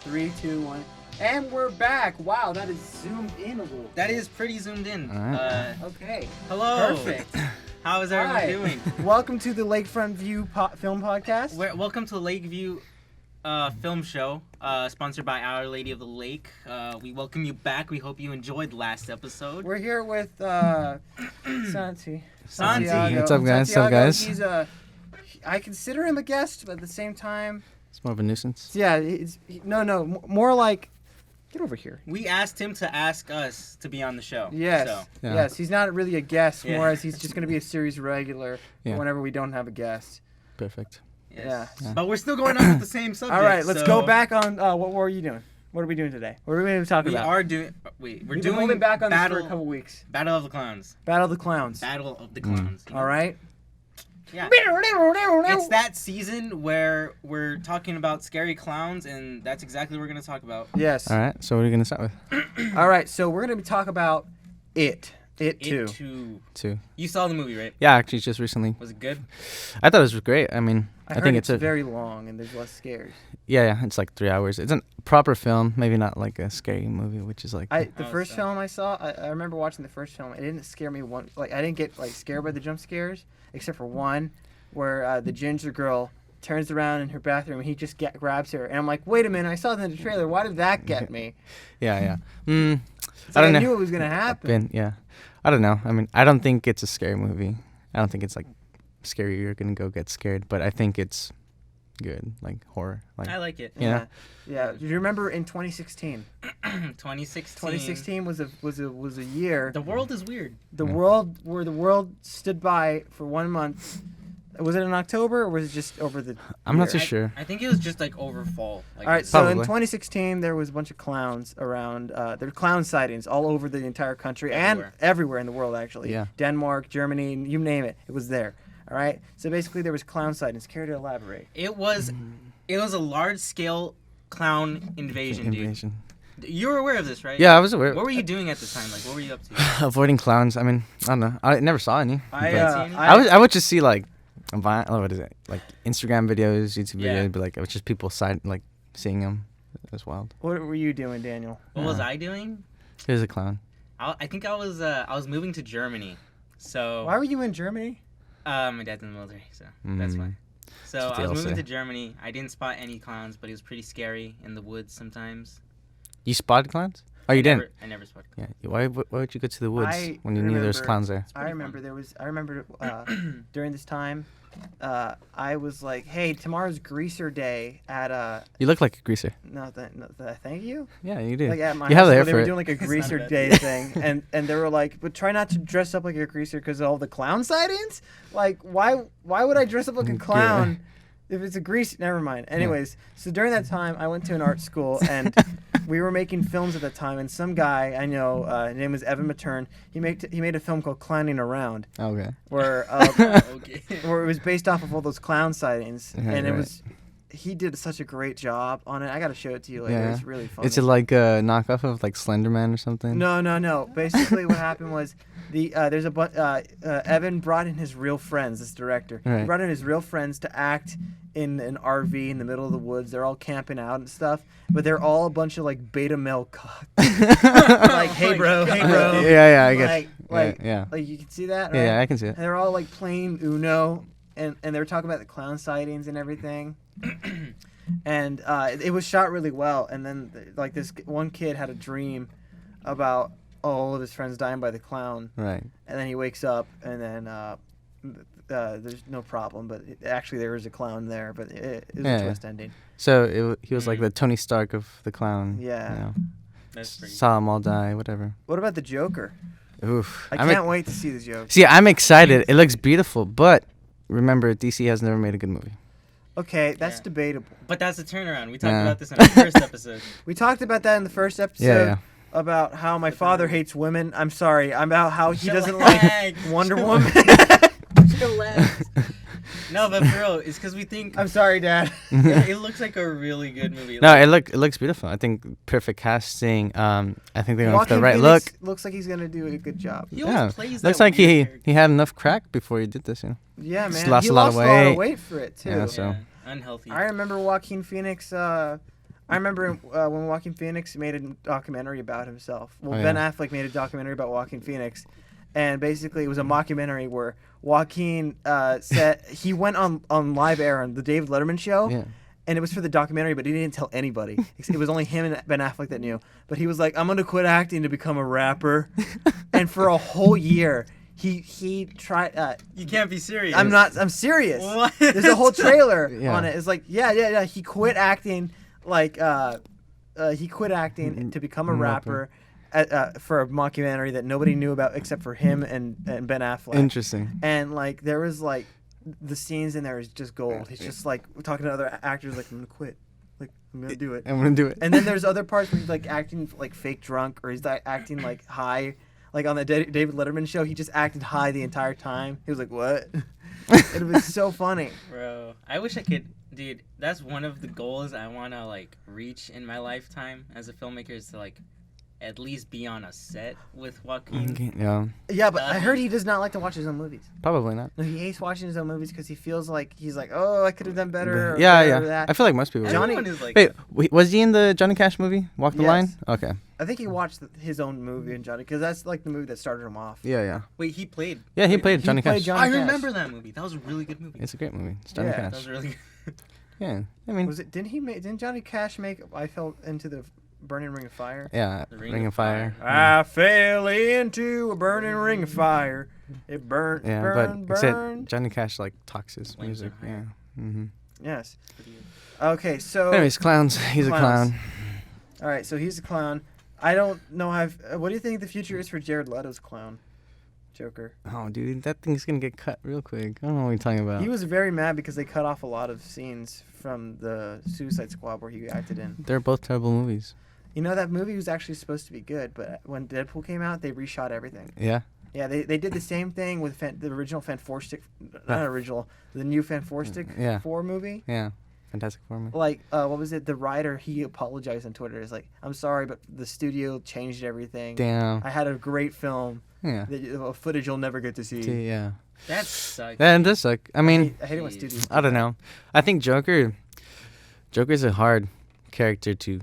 3, 2, 1. And we're back. Wow, that is zoomed in a little. That is pretty zoomed in. Okay. Hello. Perfect. How is everyone doing? Welcome to the Lakefront View Film Podcast. Welcome to the LakeView film show, sponsored by Our Lady of the Lake. We welcome you back. We hope you enjoyed last episode. We're here with Santi. Santi. What's up, guys? He's I consider him a guest, but at the same time, it's more of a nuisance. Yeah, more like, get over here. We asked him to ask us to be on the show. Yes, so. Yeah. Yes. He's not really a guest, Yeah. more as he's just going to be a series regular whenever we don't have a guest. Perfect. Yes. Yeah. But we're still going on with the same subject. All right, let's go back on. What were you doing? What are we doing today? What are we going to talk about? We're We've doing been holding back on this for a couple weeks. Battle of the Clowns. Battle of the Clowns. Battle of the Clowns. All right. Yeah. It's that season where we're talking about scary clowns, and that's exactly what we're going to talk about. Yes. All right. So what are you gonna start with? All right. So we're going to talk about It. It 2. Two. You saw the movie, right? Yeah, actually, just recently. Was it good? I thought it was great. I mean, I think heard it's very long and there's less scares. Yeah. It's like 3 hours. It's a proper film, maybe not like a scary movie, which is like. The first film I saw, I remember watching the first film. It didn't scare me one. Like I didn't get scared by the jump scares, except for one, where the ginger girl turns around in her bathroom and he just grabs her, and I'm like, wait a minute, I saw that in the trailer. Why did that get me? Yeah. I don't know. knew it was gonna happen. Yeah. I don't know. I mean, I don't think it's a scary movie. I don't think it's like scary. You're gonna go get scared, but I think it's good, like horror. Like I like it. Yeah. Yeah. Do you remember in 2016? 2016 was a year. The world is weird. The world stood by for 1 month. Was it in October or was it just over the? I'm not year? too sure. I think it was just like over fall. All right, so in Probably. 2016 there was a bunch of clowns around. There were clown sightings all over the entire country Everywhere. and everywhere in the world actually. Yeah. Denmark, Germany, you name it, it was there. All right, so basically there was clown sightings. Care to elaborate? It was a large scale clown invasion, dude. You were aware of this, right? Yeah, I was aware. What were you doing at the time? Like, what were you up to? Avoiding clowns. I mean, I don't know. I never saw any. I I would just see like, what is it? Like Instagram videos, YouTube Yeah. videos, but like it was just people seeing them. It was wild. What were you doing, Daniel? What was I doing? Here's a clown. I think I was moving to Germany. So Why were you in Germany? my dad's in the military, so that's why. So Just I was moving DLC. to Germany. I didn't spot any clowns, but it was pretty scary in the woods sometimes. You spotted clowns? Oh, you didn't? I never spotted clowns. Yeah. Why would you go to the woods I when you knew there was remember- clowns there? I remember during this time, I was like, hey, tomorrow's Greaser Day at You look like a greaser. thank you. Yeah, you do. Like at my You have house the where hair they for were it. doing like a It's not a Greaser bad Day thing, and they were like, but try not to dress up like a greaser because of all the clown sightings. Like, why would I dress up like a clown if it's a greaser? Never mind. Anyways, so during that time, I went to an art school and we were making films at that time, and some guy I know, his name was Evan Matern. He made a film called Clowning Around, Okay. where Okay. where it was based off of all those clown sightings, Right, and it right. was. He did such a great job on it. I gotta show it to you later. Yeah. It's really funny. Is it like a knockoff of like Slenderman or something? No. Basically, what happened was Evan brought in his real friends. This director, he Right. brought in his real friends to act in an RV in the middle of the woods. They're all camping out and stuff, but they're all a bunch of like beta male cocks. Like, hey bro. Yeah, I guess. Like yeah. like you can see that, right? Yeah, I can see it. And they're all like playing Uno, and they were talking about the clown sightings and everything. And it was shot really well. And then like this one kid had a dream about all of his friends dying by the clown. Right. And then he wakes up, and then there's no problem. But actually, there is a clown there. But it was a twist ending. So he was like the Tony Stark of the clown. Yeah. You know, That's pretty. saw them all die, whatever. What about the Joker? Oof. I can't wait to see the Joker. See, I'm excited. It looks beautiful, but remember, DC has never made a good movie. Okay, that's Yeah. debatable. But that's a turnaround. We talked Yeah. about this in our first episode. We talked about that in the first episode. Yeah. About how my father hates women. I'm sorry. About how he doesn't Relax. like Wonder Woman. Relax. No, but for real, it's because we think I'm sorry, Dad. it looks like a really good movie. No, Like, it looks beautiful. I think perfect casting. I think they're going for the Joaquin right Phoenix look. looks like he's gonna do a good job. he always Yeah, plays looks that like weird character. he had enough crack before he did this. You know. Yeah, Just man. lost He a lot lost of a lot of weight. weight for it too. Yeah, so- Unhealthy. I remember Joaquin Phoenix. I remember when Joaquin Phoenix made a documentary about himself. Well, Oh, Ben yeah. Affleck made a documentary about Joaquin Phoenix, and basically it was a mockumentary where Joaquin said he went on live air on the David Letterman show. Yeah. And it was for the documentary, but he didn't tell anybody. It was only him and Ben Affleck that knew. But he was like, "I'm gonna quit acting to become a rapper," and for a whole year, he tried. You can't be serious. I'm not. I'm serious. What? There's a whole trailer Yeah. on it. It's like, yeah. He quit acting, he quit acting to become a rapper, for a mockumentary that nobody knew about except for him and Ben Affleck. Interesting. And like there was like the scenes in there is just gold. He's just like talking to other actors like, "I'm gonna quit, like I'm gonna do it." I'm gonna do it. And then there's other parts where he's like acting like fake drunk, or he's like acting like high. Like on the David Letterman show, he just acted high the entire time. He was like, "What?" It was so funny. Bro, I wish I could, dude. That's one of the goals I wanna like reach in my lifetime as a filmmaker, is to like at least be on a set with Joaquin. Okay, yeah. Yeah, but I heard he does not like to watch his own movies. Probably not. No, he hates watching his own movies because he feels like he's like, "Oh, I could have done better." Or Yeah, better yeah. or that. I feel like most people. Johnny- Everyone is like, Wait, was he in the Johnny Cash movie, Walk the Yes. Line? Okay. I think he watched his own movie in Johnny, because that's like the movie that started him off. Yeah. wait, he played. Yeah, he Wait, played Johnny played Cash. Johnny I Cash. remember that movie. That was a really good movie. It's a great movie. It's Johnny Yeah, That Cash. was really good. Yeah. I mean, Was it? Didn't Johnny Cash make "I Fell into the Burning Ring of Fire"? yeah. The Ring of Fire. I fell into a burning ring of fire. It burned, Yeah, burned, but except burned. Johnny Cash like talks his Flames music. are Yeah. higher. Mm-hmm. Yes. Pretty good. Okay, so Anyways, clowns. He's Clowns. a clown. all right, so he's a clown. I don't know how. What do you think the future is for Jared Leto's clown, Joker? Oh, dude, that thing's gonna get cut real quick. I don't know what you're talking about. He was very mad because they cut off a lot of scenes from the Suicide Squad where he acted in. They're both terrible movies. You know, that movie was actually supposed to be good, but when Deadpool came out, they reshot everything. Yeah. Yeah, they did the same thing with the original Fantastic, not original, the new Fantastic Yeah. 4 movie. Yeah. Fantastic Four movie. Like, what was it? The writer, he apologized on Twitter. He's like, "I'm sorry, but the studio changed everything. Damn. I had a great film, Yeah. footage you'll never get to see." See, yeah. That sucks. That does suck. I mean, I hate it when Jeez. studios. I don't know. I think Joker's a hard character to,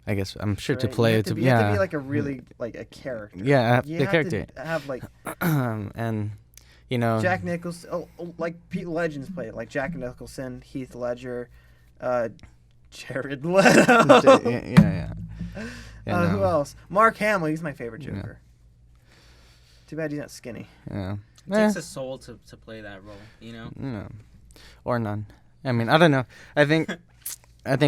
I guess, I'm sure to Right? play. You have to, you have to be like a really like a character. Yeah, You the have character. to have like And, you know. Jack Nicholson, like Pete Legends played it, like Jack Nicholson, Heath Ledger, Jared Leto. Yeah. Yeah, Who no. else? Mark Hamill. He's my favorite Yeah. Joker. Too bad he's not skinny. Yeah. It takes a soul to play that role, you know? No. Or none. I mean, I don't know. I think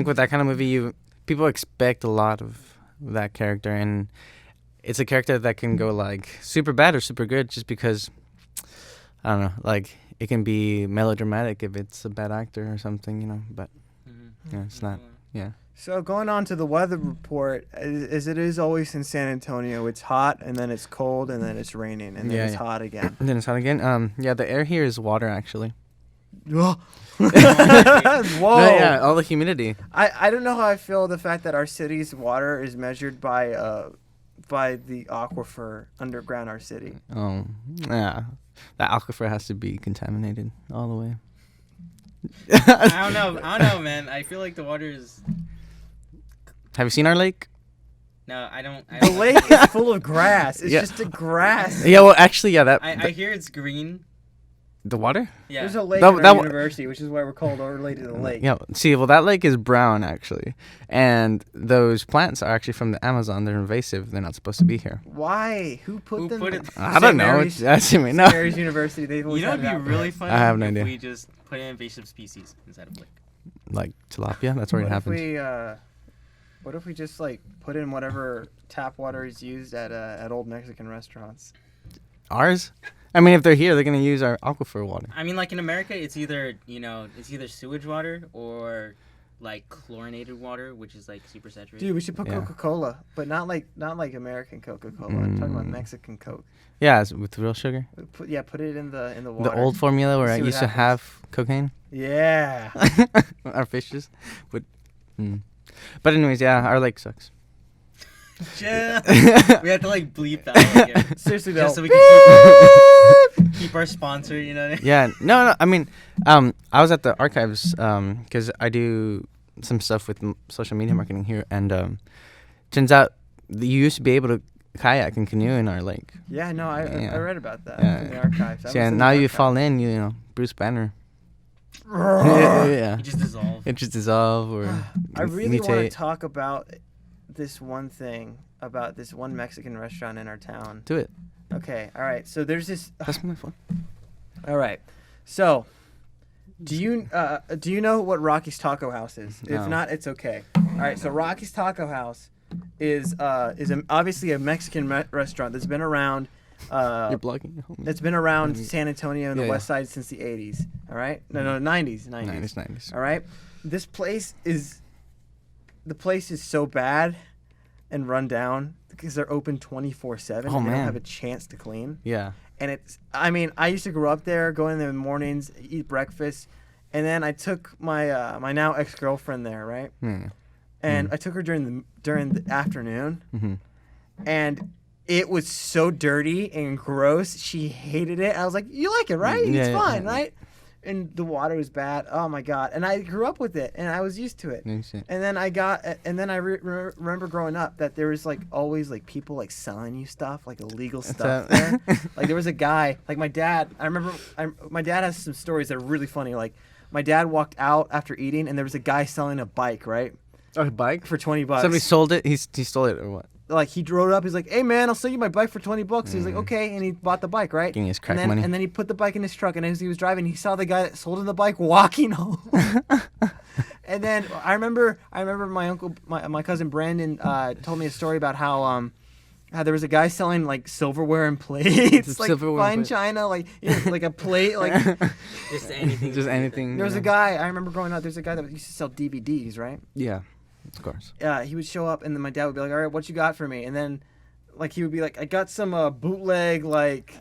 with that kind of movie, people expect a lot of that character, and it's a character that can go like super bad or super good just because, I don't know, like it can be melodramatic if it's a bad actor or something, you know, but Mm-hmm. yeah, it's not. Yeah. So going on to the weather report, as it is always in San Antonio, it's hot and then it's cold and then it's raining and then Yeah, it's yeah. hot again. And then it's hot again. Yeah, the air here is water actually. Whoa! No, yeah, all the humidity. I don't know how I feel the fact that our city's water is measured by the aquifer underground our city. Oh, yeah. That aquifer has to be contaminated all the way. I don't know, man. I feel like the water is. Have you seen our lake? No, I don't. The lake is full of grass. It's Yeah. just a grass. Yeah, well, actually, yeah, I hear it's green. the water? Yeah. There's a lake That- in that our wa- university, which is why we're called related to the lake. Yeah, see, well, that lake is brown, actually. And those plants are actually from the Amazon. They're invasive. They're not supposed to be here. Why? Who put Who them? put it- I don't know. Mary's- That's me. St. No. Mary's University. They've always You know, had it'd be it out really for us. funny I have no if idea. we just put in invasive species instead of like. Like tilapia. That's where it What if happens. what if we just like put in whatever tap water is used at old Mexican restaurants? Ours? I mean, if they're here, they're going to use our aquifer water. I mean, like in America, it's either sewage water or like chlorinated water, which is like super saturated. Dude, we should put Yeah. Coca-Cola, but not like American Coca-Cola. I'm talking about Mexican Coke. Yeah, with real sugar. Put it in the water. The old formula where See I what used to happens. have cocaine. Yeah. Our fishes would. But anyways, yeah, our lake sucks. Yeah. We have to like bleep that out again. Seriously though. Just so we can keep our sponsor, you know what I mean? Yeah, no. I mean, I was at the archives because I do some stuff with social media marketing here, and turns out that you used to be able to kayak and canoe in our lake. Yeah, no, I Yeah. read about that Yeah. in the archives. I So, yeah, was in now the you archives. fall in, you know, Bruce Banner. Yeah. You just dissolve. It just dissolve or I really want to mutate. talk about this one thing about this one Mexican restaurant in our town. Do it. Okay, all right. So there's this. That's my phone. All right. So, do you know what Rocky's Taco House is? If No. not, it's okay. All right. So Rocky's Taco House is obviously a Mexican restaurant that's been around. You're blocking. It's been around San Antonio and the Yeah, West Side since the 80s. All right. No, 90s. 90s. All right. This place is. The place is so bad, and run down because they're open 24/7. Oh, and they don't man. have a chance to clean. Yeah. And it's, I mean, I used to grow up there, go in there in the mornings, eat breakfast, and then I took my my now ex-girlfriend there, right? Hmm. And I took her during the afternoon, Mm-hmm. and it was so dirty and gross. She hated it. I was like, "You like it, right? Yeah, It's yeah, fine, yeah. right?" And the water was bad. Oh my god! And I grew up with it, and I was used to it. And then I remember growing up that there was like always like people like selling you stuff, like illegal stuff there. Like there was a guy, like my dad. I remember my dad has some stories that are really funny. Like my dad walked out after eating, and there was a guy selling a bike, right, Oh, a bike? for $20. Somebody sold it. He stole it or what? Like he drove up, he's like, "Hey man, I'll sell you my bike for $20." He's like, "Okay," and he bought the bike, right? Giving Mm. his crack and then, money. And then he put the bike in his truck, and as he was driving, he saw the guy that sold him the bike walking home. And then I remember my uncle, my cousin Brandon, told me a story about how there was a guy selling like silverware and plates, like Silverware and fine plate. china, like like a plate, like. Just anything. Just anything. There was you a know. guy I remember growing up. There's a guy that used to sell DVDs, right? Yeah, of course. He would show up, and then my dad would be like, "All right, what you got for me?" And then, like, he would be like, "I got some bootleg, like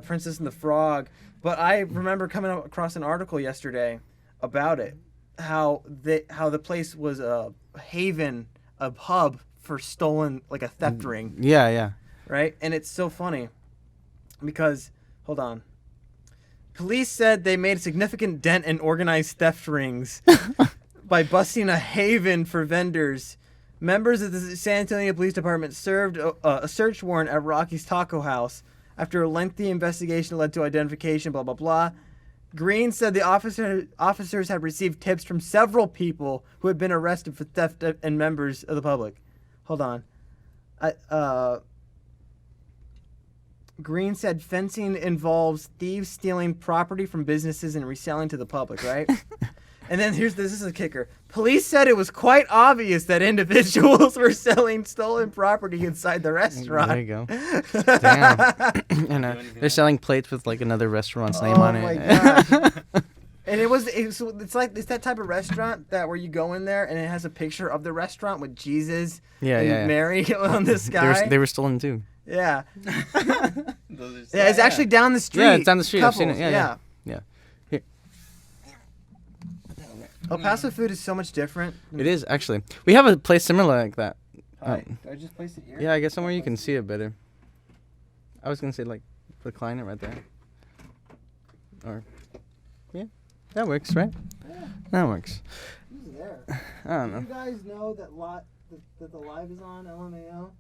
Princess and the Frog." But I remember coming across an article yesterday about it, how the place was a haven, a hub for stolen, like a theft ring, Yeah. right? And it's so funny because, hold on. Police said they made a significant dent in organized theft rings by busting a haven for vendors. Members of the San Antonio Police Department served a search warrant at Rocky's Taco House after a lengthy investigation led to identification, blah, blah, blah. Green said the officers had received tips from several people who had been arrested for theft and members of the public. Hold on. Green said fencing involves thieves stealing property from businesses and reselling to the public, right? And then this is a kicker. Police said it was quite obvious that individuals were selling stolen property inside the restaurant. There you go. Damn. And they're selling plates with like another restaurant's name on it. Oh my gosh. And it's that type of restaurant that where you go in there and it has a picture of the restaurant with Jesus and Mary on the sky. They were stolen too. Yeah. Those are Yeah, it's actually down the street. Yeah, it's down the street. I've seen it. Couples, Yeah. Here. El Paso food is so much different. It is actually. We have a place similar like that. Hi. Do I just place it here? Yeah, I guess somewhere you can see it better. I was gonna say like recline it right there. Or yeah, that works, right? Yeah. That works. Who's there? I don't Do know. you guys know that the live is on LMAO?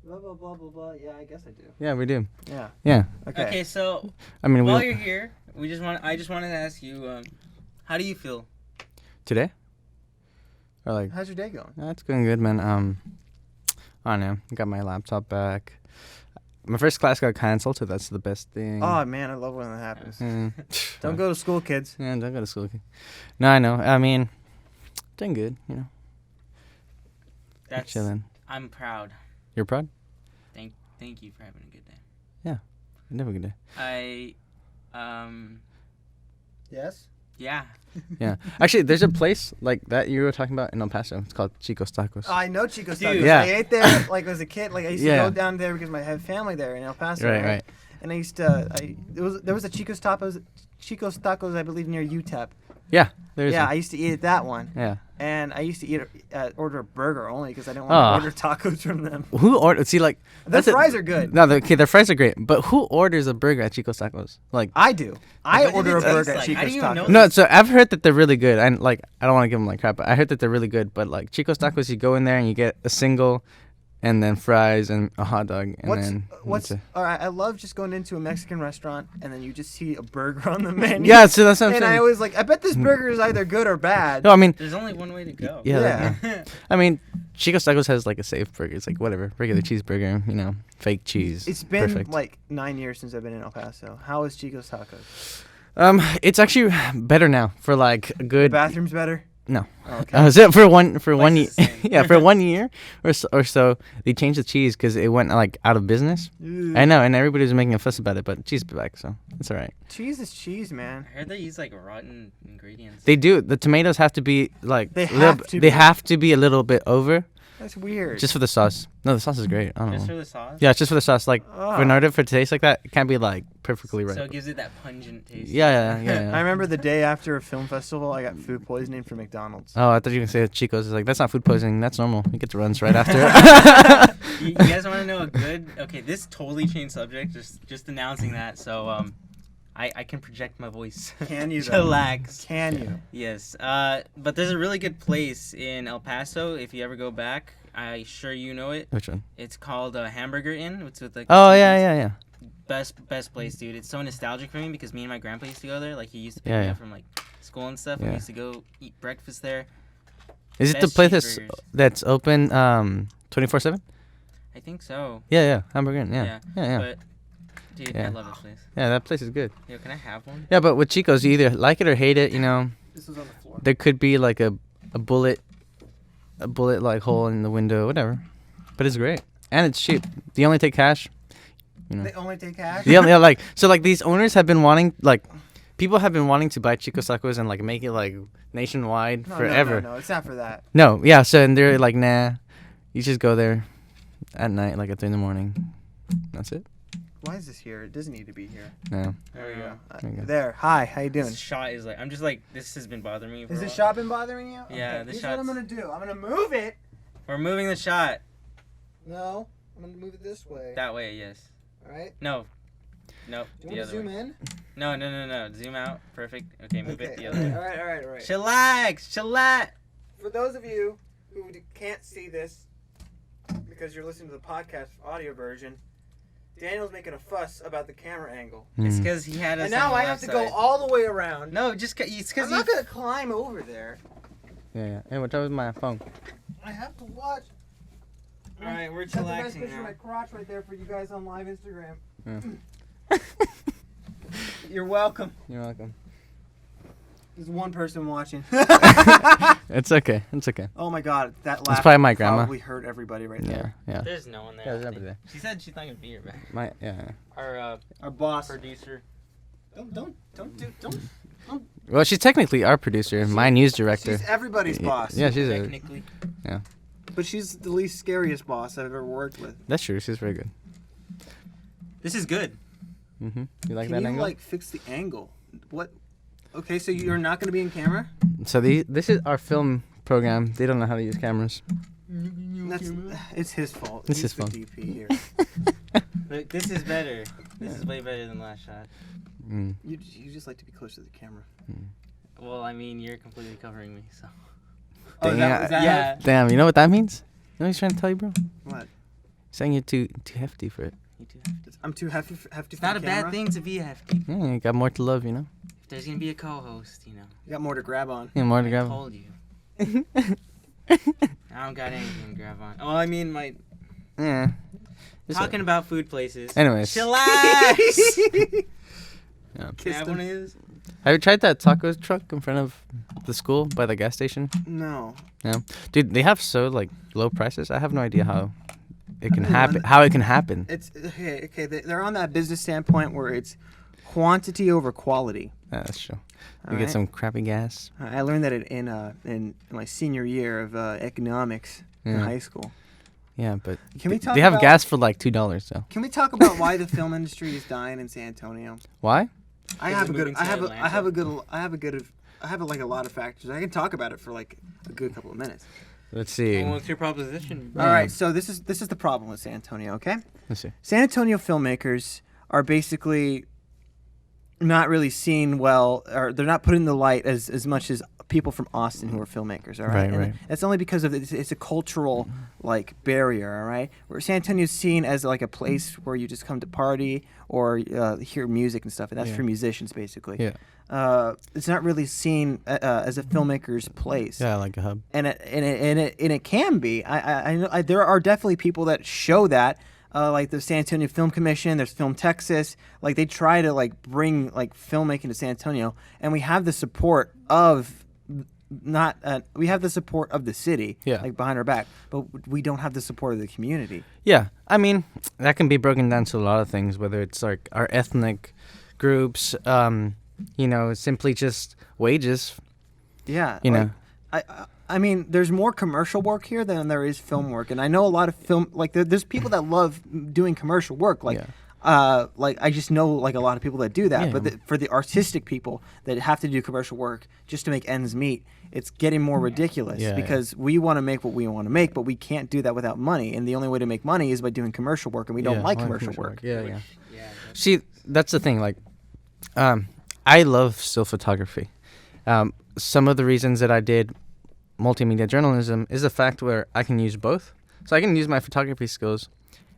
Blah blah blah blah blah. Yeah, I guess I do. Yeah, we do. Yeah. Yeah. Okay, so I mean, while we you're here, I just wanted to ask you, how do you feel? today. Or like, How's your day going? it's going good, man. I don't know. I got my laptop back. My first class got canceled, so that's the best thing. Oh man, I love when that happens. Mm. Don't go to school, kids. Yeah, don't go to school. No, I know. I mean, doing good, you know. That's Chilling. I'm proud. You're proud? Thank you for having a good day. Never good day. Yes. Yeah. Yeah. Actually, there's a place like that you were talking about in El Paso. It's called Chico's Tacos. I know Chico's Dude. Tacos. Yeah. I ate there like as a kid. Like I used to Yeah. go down there because I have family there in El Paso. Right. And I used to. There was a Chico's Tacos, I believe, near UTEP. Yeah, there is. Yeah, one. I used to eat at that one. Yeah. And I used to order a burger only because I didn't want to order tacos from them. Who ordered? See, like Their fries are good. No, their fries are great. But who orders a burger at Chico's Tacos? Like I do. I What order a did it burger taste at like? How Chico's do you even know Tacos. no, so I've heard that they're really good. And like I don't want to give them like crap, but I heard that they're really good. But like Chico's Tacos, you go in there and you get a single, and then fries and a hot dog, and What's all right? I love just going into a Mexican restaurant and then you just see a burger on the menu. yeah. So that's what I'm And saying. I always like, I bet this burger is either good or bad. No, I mean, There's only one way to go. yeah. Yeah. I mean, Chico's Tacos has like a safe burger. It's like whatever, regular cheeseburger, fake cheese. It's been perfect. like 9 years since I've been in El Paso. How is Chico's Tacos? It's actually better now for like a The good. bathroom's better? No. Oh, okay. Is it for one year? the same. Yeah, for 1 year or so, they changed the cheese because it went like out of business. I know, and everybody was making a fuss about it, but cheese is back, so it's all right. Cheese is cheese, man. I heard they use like rotten ingredients. They do. The tomatoes have to be like They little have bit- to they be. have to be a little bit over, That's weird. just for the sauce. No, the sauce is great. I don't Just know. for the sauce. Yeah, it's just for the sauce. Like Ugh. in order for it to taste like that, it can't be like perfectly right. So it gives it that pungent taste. Yeah. I remember the day after a film festival, I got food poisoning from McDonald's. Oh, I thought you were gonna say Chico's. It's like that's not food poisoning. That's normal. You get the runs right after. You guys want to know a good? Okay, this totally changed subject. Just announcing that. So I can project my voice. Can you, though? Chillax. Can you? Yes. But there's a really good place in El Paso. If you ever go back, I sure you know it. Which one? It's called Hamburger Inn. It's with like. Oh yeah. Best place, dude. It's so nostalgic for me because me and my grandpa used to go there. Like he used to pick Yeah, me yeah. up from like school and stuff. And Yeah. we used to go eat breakfast there. Is it the Best place cheeseburgers. that's open 24/7? I think so. Yeah, Hamburger Inn. Yeah. But dude, I Yeah. love this place. Yeah, that place is good. Yo, can I have one? Yeah, but with Chico's, you either like it or hate it. This was on the floor. There could be like a bullet like hole in the window, whatever. But it's great and it's cheap. Do you only take cash? They only take cash? Yeah, like so, like these owners have been wanting, like, people have been wanting to buy Chico's Tacos and like make it like nationwide forever. No, it's not for that. No, yeah. So and they're like, nah, you just go there at night, like at 3 a.m. That's it. Why is this here? It doesn't need to be here. No. There we go. There you go. There. Hi. How you doing? This shot is like, I'm just like, this has been bothering me. For Is a this while. shot been bothering you? Yeah, Okay, this here's what I'm shot's- gonna do. I'm gonna move it. We're moving the shot No, I'm gonna move it this way. that way. Yes. All right. No. Nope. Do you The want to other zoom way. in? No. Zoom out. Perfect. Okay, move it the other Okay. way. All right. Chillax. For those of you who can't see this because you're listening to the podcast audio version, Daniel's making a fuss about the camera angle. It's Mm. because he had us. And now on the I have left to go side. all the way around. No, it's because I'm not gonna climb over there. Yeah. Hey, what's up with my phone? I have to watch. All right, we're That's a nice chillaxing picture of now. my crotch right there for you guys on live Instagram. Yeah. You're welcome. You're welcome. There's one person watching. It's okay. Oh my god, that laugh probably my grandma. probably hurt everybody right there. Yeah. There's no one there. Yeah, there's I nobody think. there. She said she's not gonna be here, man. Yeah. Our Our boss. producer. Don't. Well, she's technically our producer, my news director. She's everybody's boss. Yeah, she's a. Technically. But she's the least scariest boss I've ever worked with. That's true. She's very good. This is good. Mm-hmm. You like Can that you angle? like fix the angle? What? Okay, so you're not gonna be in camera? So this is our film program. They don't know how to use cameras. It's his fault. It's He's his the fault. DP here. Look, this is better. This is way better than last shot. Mm. You just like to be close to the camera. Well, I mean, you're completely covering me, so. Oh, is that Yeah. Damn, you know what that means? You know what he's trying to tell you, bro? What? Saying you're too hefty for it. You too hefty. I'm too hefty. Hefty. It's not a bad thing to be hefty. Yeah, you got more to love, you know? If there's gonna be a co-host, you know. You got more to grab on. Yeah, more to I grab. told you. I don't got anything to grab on. Well, I mean, my Yeah. talking about food places. Anyways. Chillax. Yeah. Can I Kissed have him. one of these? Have you tried that taco truck in front of the school by the gas station? No. Dude, they have so like low prices. I have no idea how it can I don't know. happen. How it can happen. It's okay. They're on that business standpoint where it's quantity over quality. Yeah, that's true. You All get right? some crappy gas. I learned that in my senior year of economics in Yeah. high school. Yeah, but Can we talk they have about- gas for like $2 though. Can we talk about why the film industry is dying in San Antonio? Why? I Is have it a good. moving to I have a good. have like a lot of factors. I can talk about it for like a good couple of minutes. Let's see. Well, what's your proposition? All right, so this is the problem with San Antonio. Okay, Let's see. San Antonio filmmakers are basically not really seen well, or they're not put in the light as much as people from Austin who are filmmakers. All right, Right, and right. it's only because of it's a cultural like barrier. All right, where San Antonio is seen as like a place where you just come to party or hear music and stuff, and that's Yeah. for musicians basically. Yeah. It's not really seen as a filmmaker's place. Yeah, like a hub. And it can be. I know there are definitely people that show that, like the San Antonio Film Commission. There's Film Texas. Like they try to like bring like filmmaking to San Antonio, and we have the support of we have the support of the city, Yeah. like behind our back, but we don't have the support of the community. Yeah, I mean, that can be broken down to a lot of things, whether it's like our ethnic groups, simply just wages, Yeah, you like, know. I mean, there's more commercial work here than there is film work, and I know a lot of film. Like, there's people that love doing commercial work. Like, like I just know like a lot of people that do that. Yeah. But for the artistic people that have to do commercial work just to make ends meet, it's getting more ridiculous Yeah, because we want to make what we want to make, but we can't do that without money. And the only way to make money is by doing commercial work, and we don't like commercial work. Yeah, yeah. Yeah. See, that's the thing. Like, I love still photography. Some of the reasons that I did multimedia journalism is the fact where I can use both. So I can use my photography skills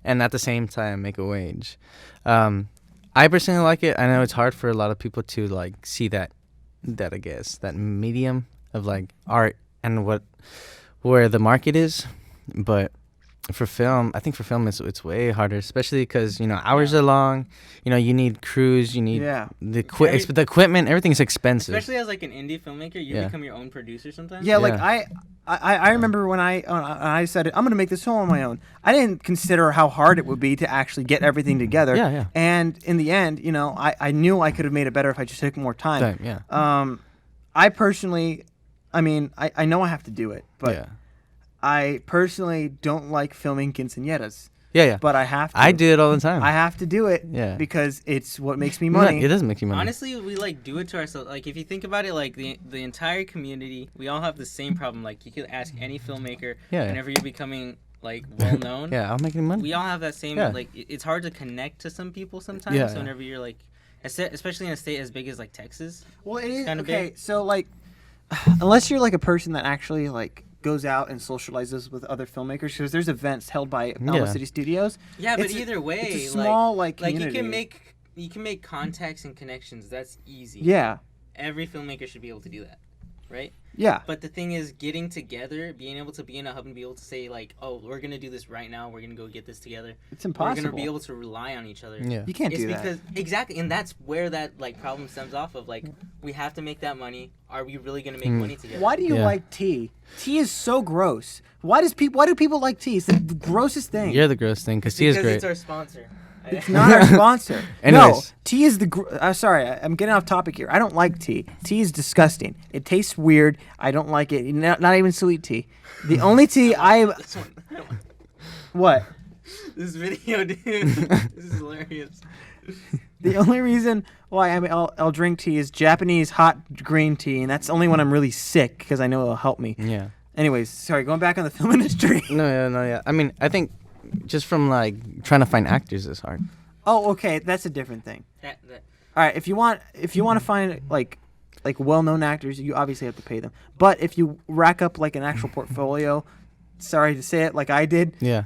and at the same time make a wage. I personally like it. I know it's hard for a lot of people to like see that I guess that medium of like art and where the market is, but for film, I think for film it's way harder, especially because hours are long. You need crews, you need the equipment. Everything's expensive. Especially as like an indie filmmaker, you become your own producer sometimes. Yeah, like I remember when I decided I'm gonna make this film on my own. I didn't consider how hard it would be to actually get everything together. Yeah, yeah. And in the end, I knew I could have made it better if I just took more time. Yeah. I personally, I mean, I know I have to do it, but yeah. I personally don't like filming quinceañeras. Yeah. But I have to. I do it all the time. I have to do it. Yeah. Because it's what makes me money. It doesn't make you money. Honestly, we like do it to ourselves. Like if you think about it, like the entire community, we all have the same problem. Like you could ask any filmmaker. Yeah. Whenever you're becoming like well known. Yeah, I'm making money. We all have that same like. It's hard to connect to some people sometimes. Yeah, so whenever you're like, especially in a state as big as like Texas. Well, it is kinda okay. big. So like, unless you're like a person that actually like goes out and socializes with other filmmakers, because there's events held by Alamo City Studios. Yeah, but It's either way, it's a small like community. you can make contacts and connections. That's easy. Yeah. Every filmmaker should be able to do that, right? Yeah. But the thing is, getting together, being able to be in a hub and be able to say like, "Oh, we're gonna do this right now. We're gonna go get this together." It's impossible. We're gonna be able to rely on each other. Yeah. You can't It's do that. because exactly, and that's where that like problem stems off of. Like, we have to make that money. Are we really gonna make money together? Why do you like tea? Tea is so gross. Why do people like tea? It's the grossest thing. You're the gross thing because tea is great. It's our sponsor. It's not our sponsor. No, Anyways. tea is the. Sorry, I'm getting off topic here. I don't like tea. Tea is disgusting. It tastes weird. I don't like it. Not even sweet tea. The only tea This one. What? This video, dude. This is hilarious. The only reason why I'll drink tea is Japanese hot green tea, and that's only when I'm really sick because I know it'll help me. Yeah. Anyways, sorry, going back on the film industry. No. I mean, I think just from like trying to find actors is hard. Oh, okay, that's a different thing. That, All right, if you want to find like well-known actors, you obviously have to pay them. But if you rack up like an actual portfolio, sorry to say it, like I did, Yeah.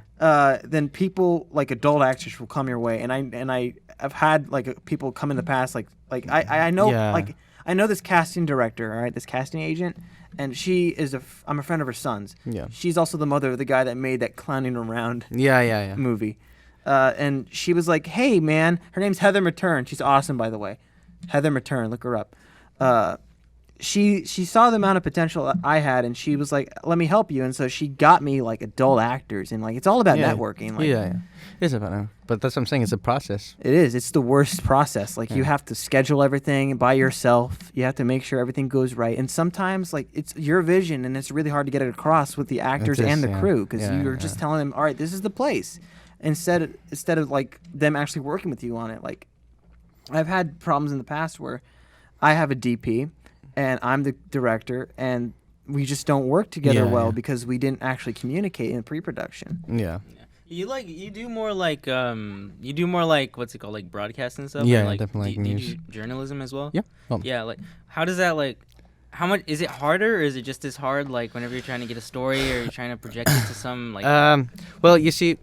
then people like adult actors will come your way, and I've had like people come in the past, like I know like I know this casting director, all right, this casting agent, and she is I'm a friend of her son's. Yeah. She's also the mother of the guy that made that Clowning Around Yeah. movie. And she was like, "Hey, man," her name's Heather Matern. She's awesome, by the way. Heather Matern, look her up. She saw the amount of potential that I had, and she was like, "Let me help you." And so she got me like adult actors, and like it's all about networking. Like, yeah. It is about that. But that's what I'm saying. It's a process. it is. It's the worst process. Like you have to schedule everything by yourself. You have to make sure everything goes right. And sometimes like it's your vision, and it's really hard to get it across with the actors and the crew because you're just telling them, "All right, this is the place," instead of like them actually working with you on it. Like I've had problems in the past where I have a DP, and I'm the director, and we just don't work together Yeah, well yeah. because we didn't actually communicate in pre-production. Yeah. You do more like what's it called, like broadcast and stuff? Yeah, or, like, definitely, do like you news. do journalism as well? Yeah. Well, Yeah, like how does that like how much is it harder, or is it just as hard, like whenever you're trying to get a story or you're trying to project it to some like Well, you see,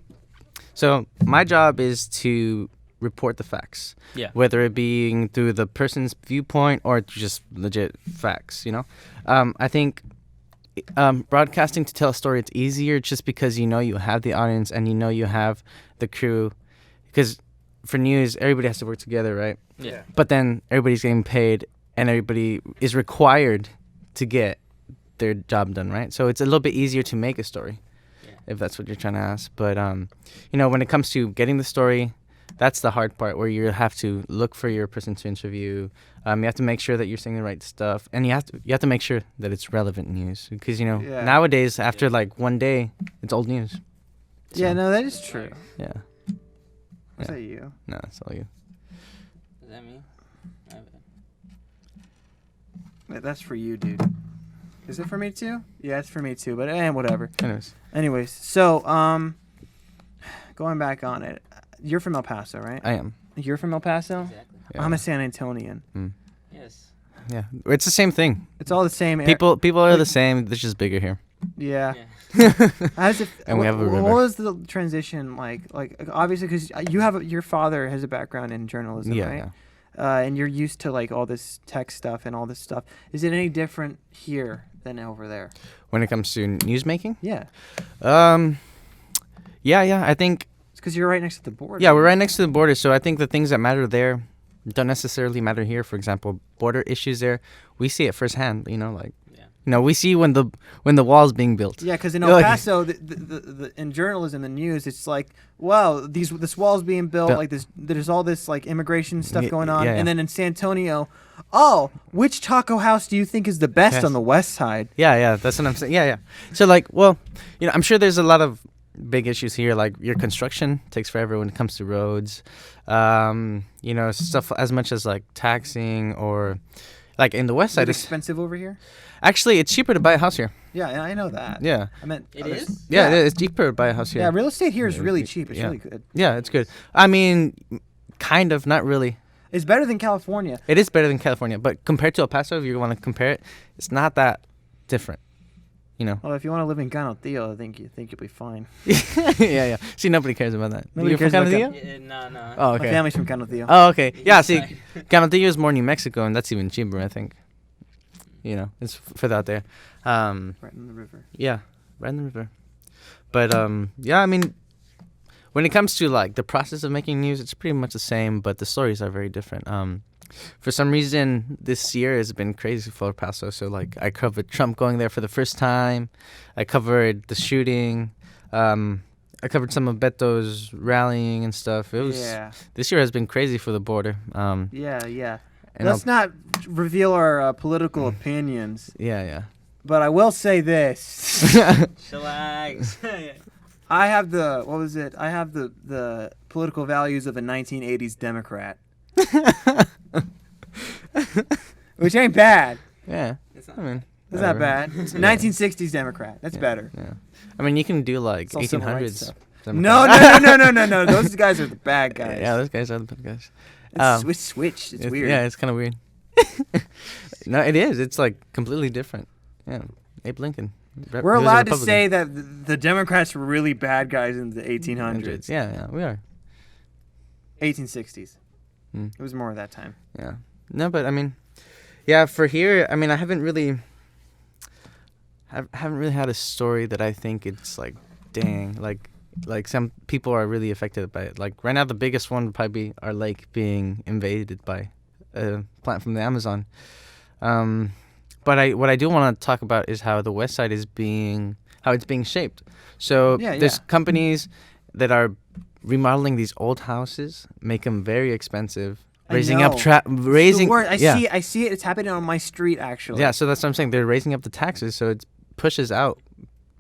so my job is to report the facts. Yeah. Whether it being through the person's viewpoint or just legit facts, you know? I think broadcasting to tell a story, it's easier just because you have the audience and you have the crew. Because for news, everybody has to work together, right? Yeah. But then everybody's getting paid and everybody is required to get their job done, right? So it's a little bit easier to make a story, if that's what you're trying to ask. But, when it comes to getting the story, that's the hard part, where you have to look for your person to interview. You have to make sure that you're saying the right stuff, and you have to make sure that it's relevant news, because nowadays after like one day, it's old news. Yeah, So, no, that is true. Yeah. Is Yeah. that you? No, that's all you. Is that me? My bad. That's for you, dude. Is it for me too? Yeah, it's for me too. But whatever. Anyways, so going back on it, you're from El Paso, right? I am. You're from El Paso. Exactly. Yeah. I'm a San Antonian. Yes. Yeah, it's the same thing. It's all the same. People are the same. It's just bigger here. Yeah. Yeah. How does it, And we have a river. What was the transition like? Like obviously, because your father has a background in journalism, Yeah, right? yeah. And you're used to like all this tech stuff and all this stuff. Is it any different here than over there? When it comes to news making, Yeah. yeah, I think. It's because you're right next to the border. Yeah, we're right next to the border, so I think the things that matter there don't necessarily matter here. For example, border issues there, we see it firsthand. We see when the wall's being built. Yeah, because in El Paso, in journalism and news, it's like, wow, this wall's being built. Like there's all this like immigration stuff going on, yeah. And then in San Antonio, oh, which taco house do you think is the best Yes. on the west side? Yeah, that's what I'm saying. Yeah. So I'm sure there's a lot of big issues here, like your construction takes forever when it comes to roads. Stuff as much as like taxing, or like in the west side, Is it expensive over here? Actually, it's cheaper to buy a house here. Yeah, I know that. Yeah. I meant It others- is? Yeah, it's cheaper to buy a house here. Yeah, real estate here is really cheap. It's really good. Yeah, it's good. I mean, kind of, not really. It's better than California. It is better than California, but compared to El Paso, if you want to compare it, it's not that different. Well, if you want to live in Ganoteo, I think you'll be fine. yeah. See, nobody cares about that. Nobody You're cares from about Canadillo? No. Oh, My okay. family's from Ganoteo. Oh, okay. Yeah, East see, side. Canadillo is more New Mexico, and that's even cheaper, I think. It's further out there. Right in the river. Yeah, right in the river. But yeah, I mean, when it comes to like the process of making news, it's pretty much the same, but the stories are very different. For some reason, this year has been crazy for El Paso. So like, I covered Trump going there for the first time. I covered the shooting. I covered some of Beto's rallying and stuff. This year has been crazy for the border. Yeah. And Let's not reveal our political opinions, Yeah. but I will say this. Chillax. I have the political values of a 1980s Democrat. Which ain't bad. Yeah. It's not I mean, It's not whatever. bad. It's 1960s Democrat. That's better. Yeah. I mean, you can do like It's all civil rights 1800s. stuff. Democrat. No. Those guys are the bad guys. Yeah, those guys are the bad guys. It's switched. It's weird. Yeah, it's kind of weird. No, it is. It's like completely different. Yeah, Abe Lincoln. We're allowed to say that the Democrats were really bad guys in the 1800s. Yeah, we are. 1860s. Mm. It was more of that time. Yeah. No, but I mean, yeah, for here, I mean, I haven't really had a story that I think it's like, dang, like some people are really affected by it. Like right now, the biggest one would probably be our lake being invaded by a plant from the Amazon. But what I do want to talk about is how the west side is being shaped. So there's companies that are remodeling these old houses, make them very expensive, raising up I see it. It's happening on my street actually. Yeah, so that's what I'm saying. They're raising up the taxes, so it pushes out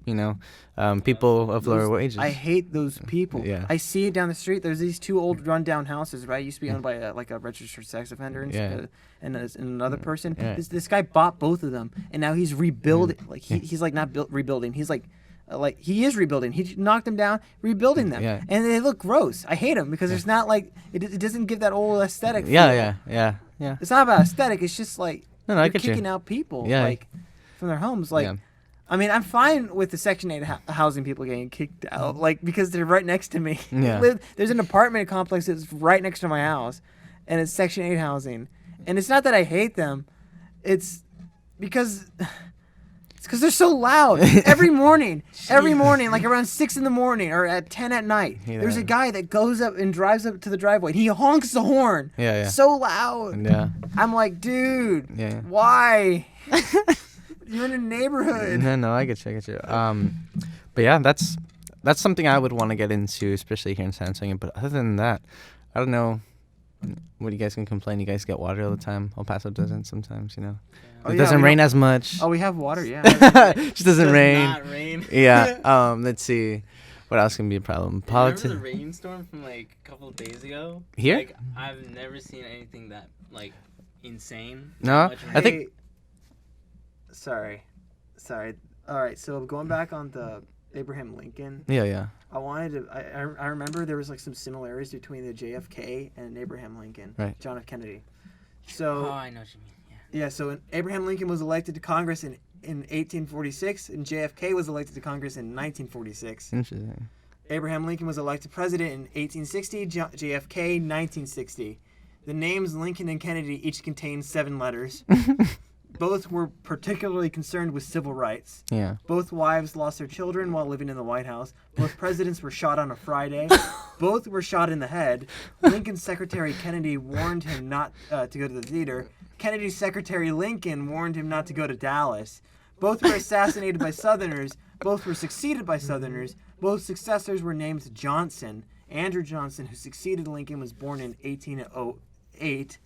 people of lower Those- wages. I hate those people. Yeah. I see it down the street. There's these two old rundown houses, right? Used to be owned by a registered sex offender and, Yeah. and another person. Yeah. This guy bought both of them, and now he's rebuilding. Like he's like not rebuilding. He's like he is rebuilding. He knocked them down, rebuilding them, Yeah. and they look gross. I hate them because it's not like it doesn't give that old aesthetic. Yeah, feel. yeah. It's not about aesthetic. It's just like No, I you're get you. kicking out people, Yeah. like from their homes, like. Yeah. I mean, I'm fine with the Section 8 housing people getting kicked out, like, because they're right next to me. Yeah. There's an apartment complex that's right next to my house, and it's Section 8 housing. And it's not that I hate them. It's because they're so loud. Every morning, like around 6 in the morning or at 10 at night, Yeah. there's a guy that goes up and drives up to the driveway. He honks the horn. Yeah. So loud. Yeah. I'm like, dude, Yeah. why? You're in a neighborhood. No, I get you. But yeah, that's something I would want to get into, especially here in San Antonio. But other than that, I don't know. What you guys can complain? You guys get water all the time. El Paso doesn't sometimes, Oh, It yeah, doesn't we rain don't- as much. Oh, we have water, yeah. Just doesn't Does rain. not rain. Yeah. Let's see. What else can be a problem? Remember the rainstorm from like a couple of days ago? Here? Like I've never seen anything that like insane. No, Much I think- rain. Sorry. All right, so going back on the Abraham Lincoln, Yeah. I wanted to. I remember there was like some similarities between the JFK and Abraham Lincoln, Right. John F. Kennedy. Oh, So I know what you mean. Yeah. yeah, so Abraham Lincoln was elected to Congress in 1846, and JFK was elected to Congress in 1946. Interesting. Abraham Lincoln was elected president in 1860, JFK 1960. The names Lincoln and Kennedy each contain 7 letters. Both were particularly concerned with civil rights. Yeah. Both wives lost their children while living in the White House. Both presidents were shot on a Friday. Both were shot in the head. Lincoln's secretary Kennedy warned him not to go to the theater. Kennedy's secretary Lincoln warned him not to go to Dallas. Both were assassinated by Southerners. Both were succeeded by Southerners. Both successors were named Johnson. Andrew Johnson, who succeeded Lincoln, was born in 1808.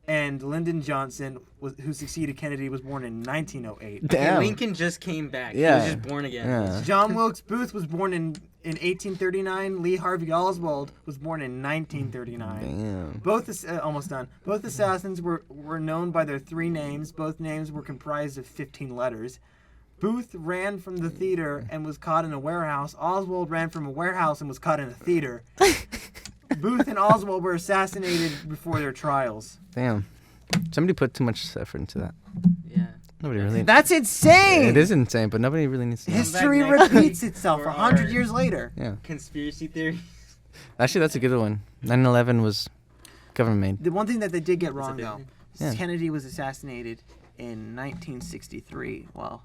And Lyndon Johnson, who succeeded Kennedy, was born in 1908. Damn. Lincoln just came back. Yeah. He was just born again. Yeah. John Wilkes Booth was born in 1839. Lee Harvey Oswald was born in 1939. Damn. Both almost done. Both assassins were known by their 3 names. Both names were comprised of 15 letters. Booth ran from the theater and was caught in a warehouse. Oswald ran from a warehouse and was caught in a theater. Booth and Oswald were assassinated before their trials. Damn. Somebody put too much effort into that. Yeah. Nobody really. That's insane! It is insane, but nobody really needs to know. History Come back next repeats week itself for 100 our- years later. Yeah. Conspiracy theory. Actually, that's a good one. 9/11 was government made. The one thing that they did get That's a wrong, big though, thing. Yeah. is Kennedy was assassinated in 1963. Well,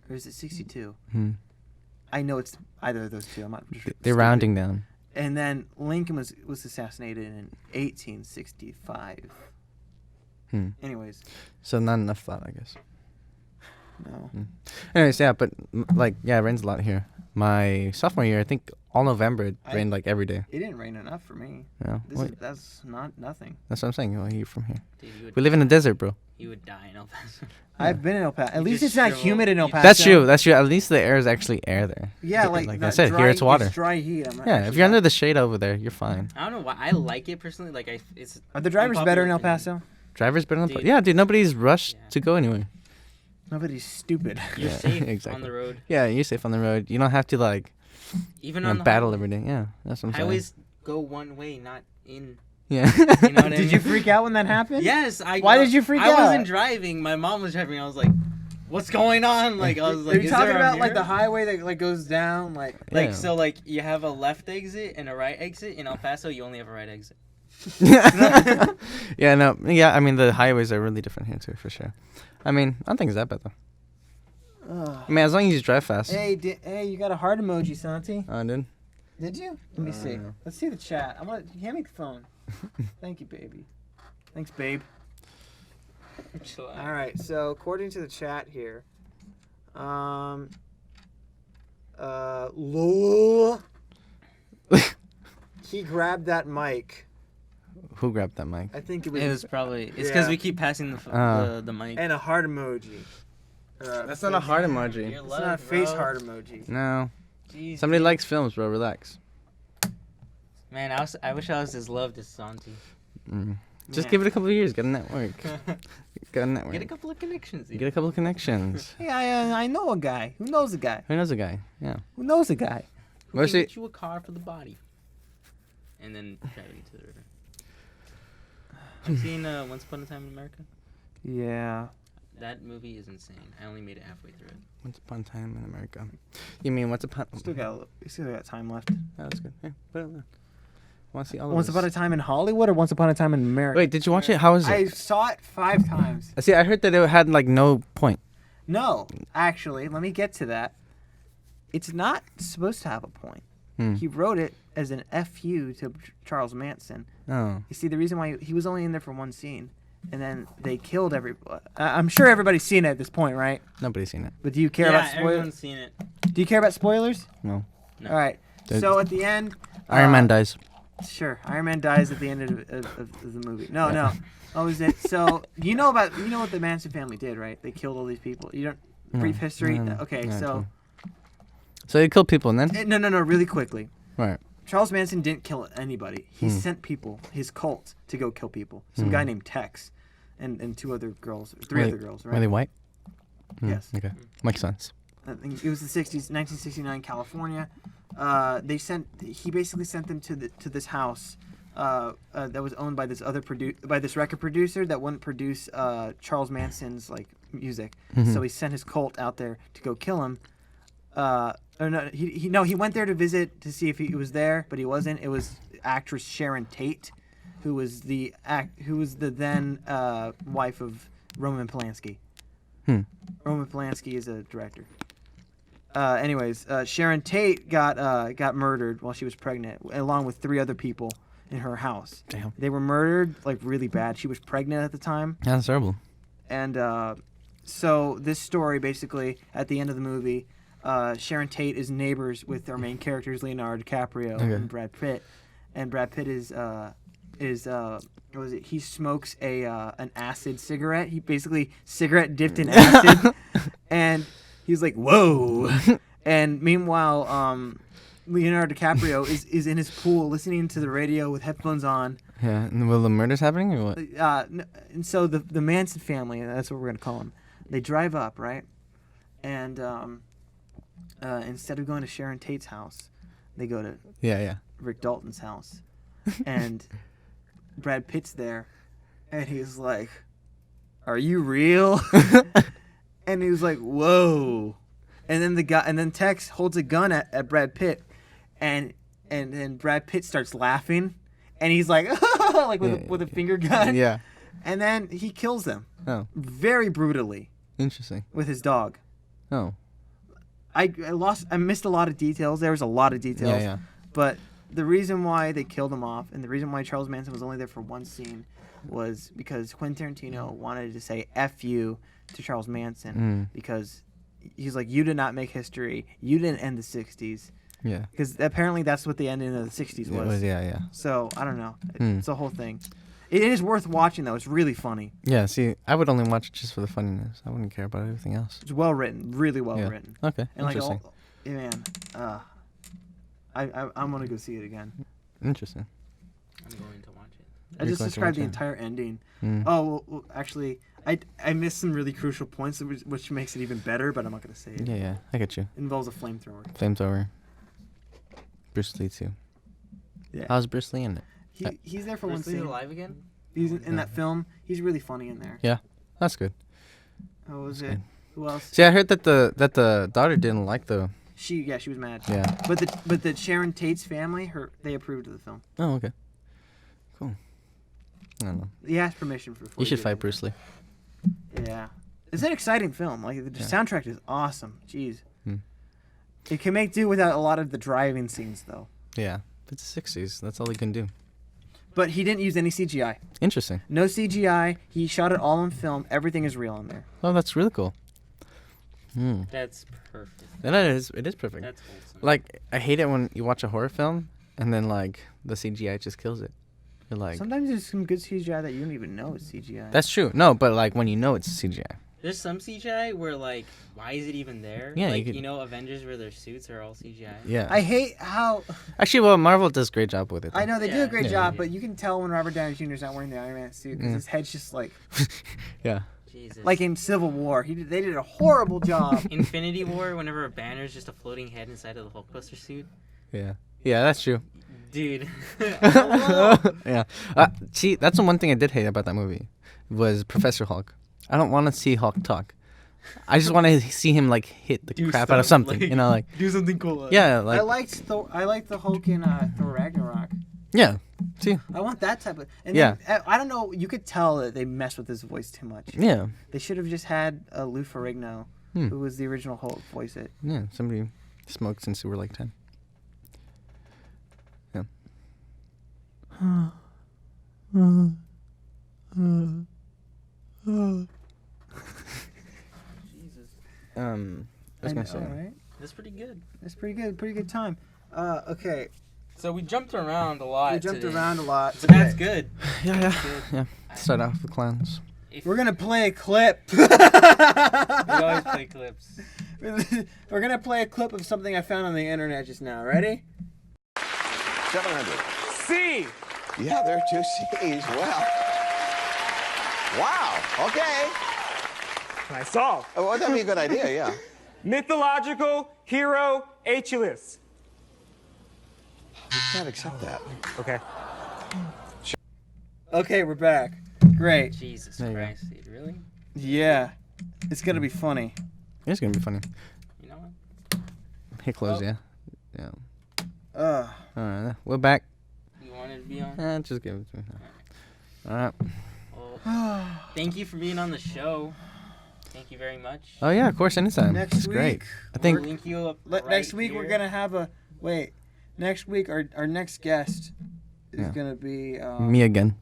or is it 62? Hmm. I know it's either of those two. I'm not sure. They're rounding down. And then Lincoln was assassinated in 1865. Hmm. Anyways, So not enough thought, I guess. no. Anyways, yeah, but it rains a lot here. My sophomore year, I think all November it rained like every day. It didn't rain enough for me. Yeah. That's not nothing. That's what I'm saying. Well, you're from here. Dude, We live in the desert, bro. you would die in El Paso. I've been in El Paso. At You least just it's not shrivel- humid in El you- Paso. That's true. At least the air is actually air there. Yeah, like I that said, dry, here it's water. It's dry heat. Yeah, if you're under the shade over there, you're fine. I don't know why. I like it personally. Like it's. Are the drivers better in El Paso? Drivers better than Dude. yeah, dude. Nobody's rushed Yeah. to go anywhere. Nobody's stupid. You're Yeah, safe on exactly. the road. Yeah, you're safe on the road. You don't have to like Even on the battle highway. every day. Yeah, that's what I'm saying. Highways go one way, not in. Yeah. You know what I Did mean? you freak out when that happened? Yes. Why did you freak I out? wasn't driving. My mom was driving. I was like, "What's going on?" Like I was like, Are you "Is talking there a about like mirror?" the highway that like goes down like? Like Yeah. so, like you have a left exit and a right exit. In El Paso, you only have a right exit. Yeah, no, yeah. I mean, the highways are really different here too, for sure. I mean, I don't think it's that bad though. Ugh. I mean, as long as you drive fast. Hey, you got a heart emoji, Santi. Oh, dude. Did you? Let me see. no. Let's see the chat. Hand me the phone. Thank you, baby. Thanks, babe. Chill out. All right. So according to the chat here, Lul, he grabbed that mic. Who grabbed that mic? I think it was. It was probably. It's because Yeah. we keep passing the Oh. the mic. And a heart emoji. That's not a heart emoji. Your It's love, not a face bro. heart emoji. No. Jeez, Somebody dude. likes films, bro. Relax. Man, I wish I was as loved as Santi. Just Yeah. give it a couple of years. Get a network. Get a network. Get a couple of connections. Get a couple of connections. Hey, I know a guy. Who knows a guy? Who knows a guy? Yeah. Who knows a guy? Who What's can it- get you a car for the body? And then drive it into the river. Have you seen Once Upon a Time in America? Yeah. That movie is insane. I only made it halfway through it. Once upon a time in America. You mean once upon? We still got time left. Oh, that's good. Hey, put it there. Want to see all of Once this. Upon a Time in Hollywood or Once Upon a Time in America? Wait, did you watch it? How was I it? saw it 5 times. See, I heard that it had like no point. No, actually, let me get to that. It's not supposed to have a point. Hmm. He wrote it as an FU to Charles Manson. Oh. You see, the reason why he was only in there for one scene, and then they killed everybody. I'm sure everybody's seen it at this point, right? Nobody's seen it. But do you care about spoilers? everyone's seen it. Do you care about spoilers? No. No. All right. There's- So at the end, Iron Man dies. Sure, Iron Man dies at the end of the movie. No, Yeah. no. Oh, is it? So you know what the Manson family did, right? They killed all these people. You don't brief history. No. Okay, Yeah, so So they killed people and then? no, really quickly. Right. Charles Manson didn't kill anybody. He Hmm. sent people, his cult, to go kill people. Some guy named Tex, and 2 other girls, 3 other girls, right? Were they white? Yes. Okay. Makes sense. I think it was the 60s, 1969, California. He basically sent them to this house that was owned by this record producer that wouldn't produce Charles Manson's like music. Mm-hmm. So he sent his cult out there to go kill him. He went there to visit to see if he was there, but he wasn't. It was actress Sharon Tate, who was the then wife of Roman Polanski. Roman Polanski is a director. Anyways, Sharon Tate got murdered while she was pregnant, along with 3 other people in her house. Damn. They were murdered like really bad. She was pregnant at the time, That's terrible. and so this story basically at the end of the movie, Sharon Tate is neighbors with our main characters Leonardo DiCaprio and Brad Pitt, and Brad Pitt is what was it? He smokes an acid cigarette. He basically cigarette dipped in acid, and he's like, "Whoa!" And meanwhile, Leonardo DiCaprio is in his pool listening to the radio with headphones on. Yeah. And will the murders happening or what? And so the Manson family, that's what we're gonna call them, they drive up, right? And instead of going to Sharon Tate's house, they go to Yeah. Rick Dalton's house, and Brad Pitt's there, and he's like, "Are you real?" And he was like, "Whoa!" And then Tex holds a gun at Brad Pitt, and then Brad Pitt starts laughing, and he's like, like with a finger gun, Yeah. and then he kills them Oh. very brutally Interesting. with his dog. Oh. I missed a lot of details. There was a lot of details. Yeah. But the reason why they killed him off, and the reason why Charles Manson was only there for one scene, was because Quentin Tarantino wanted to say "F you" to Charles Manson because he's like, "You did not make history. You didn't end the '60s." Yeah. Because apparently that's what the ending of the '60s It was. was. Yeah. So I don't know. It's a whole thing. It is worth watching though. It's really funny. Yeah. See, I would only watch it just for the funniness. I wouldn't care about everything else. It's well written, really well written. Okay. And like, Interesting. I'm gonna go see it again. Interesting. I'm going to watch it. I You're just going to described the watch it. entire ending. Mm. Oh, well, actually, I missed some really crucial points, which makes it even better, but I'm not gonna say it. Yeah. I get you. It involves a flamethrower. Flamethrower. Bruce Lee too. Yeah. How's Bruce Lee in it? He's there for one Bruce Lee's scene. alive again? He's in that film. He's really funny in there. Yeah. That's good. Who was That's it? good. Who else? See, I heard that the daughter didn't like the. She was mad. Yeah. But the Sharon Tate's family, they approved of the film. Oh, okay. Cool. I don't know. He asked permission for. You should fight Bruce Lee. Yeah. It's an exciting film. Like the soundtrack is awesome. Jeez. It can make do without a lot of the driving scenes though. Yeah. It's the 60s. That's all he can do. But he didn't use any CGI. Interesting. No CGI. He shot it all on film. Everything is real in there. Oh, that's really cool. That's perfect. And it is perfect. That's wholesome. Like, I hate it when you watch a horror film and then, like, the CGI just kills it. You're like... Sometimes there's some good CGI that you don't even know is CGI. That's true. No, but, like, when you know it's CGI. There's some CGI where like, why is it even there? Yeah, like you could- Avengers where their suits are all CGI. Yeah. I hate how Actually, well, Marvel does a great job with it. I know they do a great Yeah. job, but you can tell when Robert Downey Jr. is not wearing the Iron Man suit because Mm. his head's just like Yeah. Jesus. like in Civil War. They did a horrible job. Infinity War, whenever a banner's just a floating head inside of the Hulkbuster suit. Yeah. Yeah, that's true. Dude. Yeah. See, that's the one thing I did hate about that movie was Professor Hulk. I don't want to see Hulk talk. I just want to see him like hit the Do crap out of stuff, something. like- You know, like Do something cool. yeah, like I liked the Hulk in Thor Ragnarok. yeah. See, I want that type of. And Yeah. then, I don't know. You could tell that they messed with his voice too much. yeah, They should have just had Lou Ferrigno, who was the original Hulk, voice it. yeah. Somebody smoked since we were like 10. Yeah. Jesus. I was gonna say. Right? That's pretty good. That's pretty good. Pretty good time. Okay. So we jumped around a lot. We jumped today. around a lot. But that's good. Yeah, Good. yeah. Start off with clowns. We're gonna play a clip. We always play clips. We're gonna play a clip of something I found on the internet just now. Ready? 700. C. Yeah, there are 2 C's. Wow. Okay. Can I solve? Oh, well, that'd be a good idea, yeah. Mythological hero Achilles. We can't accept that. Okay. Okay, we're back. Great. Jesus There you go. Christ, dude. Really? Yeah. It's gonna be funny. It's gonna be funny. You know what? Hit close, Oh. yeah. Yeah. Ugh. All right, we're back. You wanted to be on? Just give it to me. All right. Well, thank you for being on the show. Thank you very much. Oh yeah, of course, anytime. Next It's great. week, I think We'll link you up next right week we're here. gonna have a wait. Next week our next guest is Yeah. gonna be me again.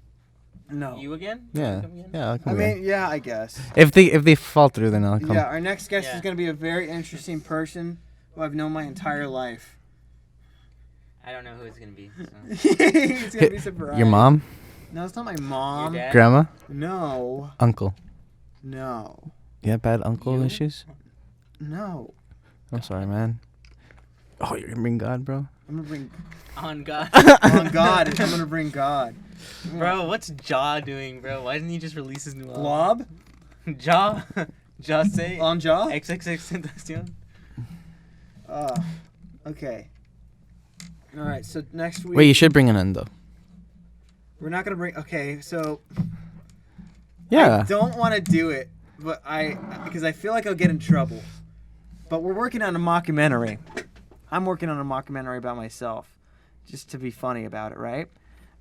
No. You again? Yeah. Come again? Yeah, I'll I come again. mean, yeah, I guess. If they fall through, then I'll come. Yeah, our next guest Yeah. is gonna be a very interesting person who I've known my entire life. I don't know who it's gonna be. So. It's gonna be surprised. Your mom, No, it's not my mom. Your dad? grandma, No. uncle. No. You have bad uncle You? issues? No. I'm sorry, man. Oh, you're gonna bring God, bro. I'm gonna bring On God. on God. I'm gonna bring God. Bro, what's Jaw doing, bro? Why didn't he just release his new album? Blob Jaw? Jaw say? on jaw. XXX Tentacion? Okay. All right. So next week. Wait, you should bring an end though. We're not gonna bring. Okay. So Yeah. I don't want to do it, but because I feel like I'll get in trouble. But we're working on a mockumentary. I'm working on a mockumentary about myself, just to be funny about it, right?